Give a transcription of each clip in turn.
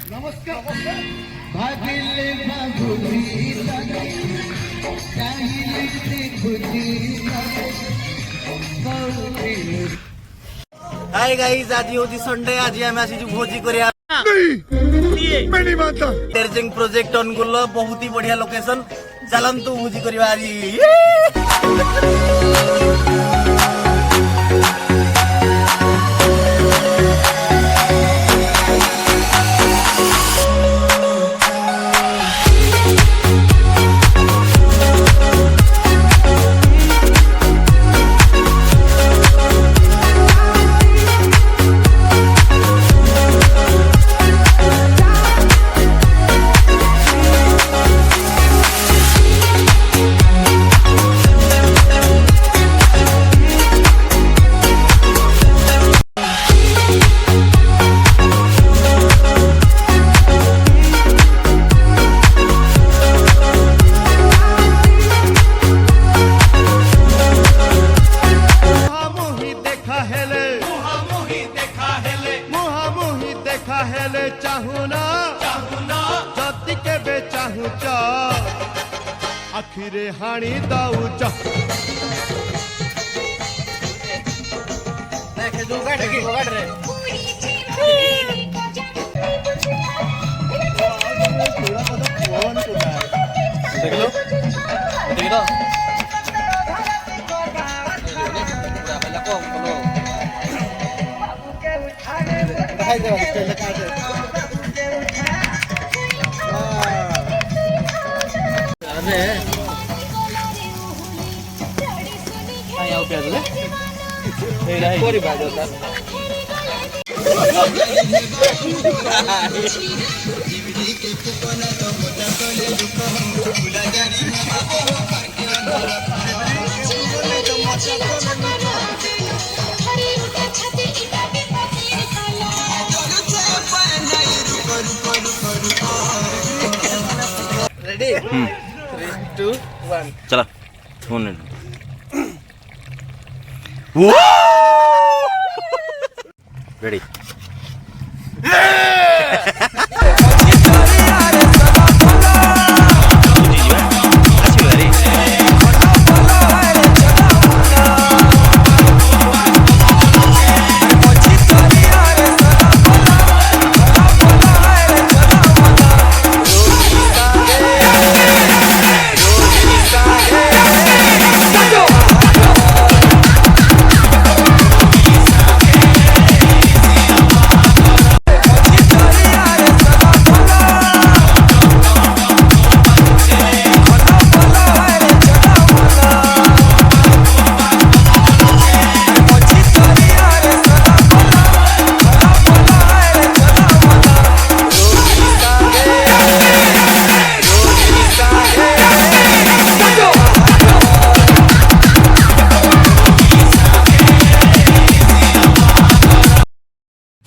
Hi guys, आज होती Sunday. आज आम आसी भोजी करिया टेरजिंग प्रोजेक्ट अनुकूल बहुत ही बढ़िया लोकेशन। चलंतु भोजी करिया आज। आखिरे हाणी दाऊचा देख दो गाड़ रे देख लो पहला को बोलो दिखाई दे दिखा दे अरे आया प्याज ले ए रही कोरी बाज होता जीवनी के कुपना तो मोटा कोले दुख भूला जानी रेडी 3 2 1 चला फोन रेडी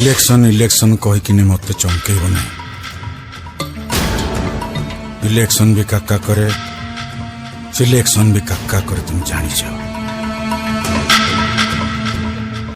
इलेक्शन इलेक्शन कहीकि मत चमकेब ना। इलेक्शन भी काका करे, सिलेक्शन भी काका करे, तुम जानी जाओ।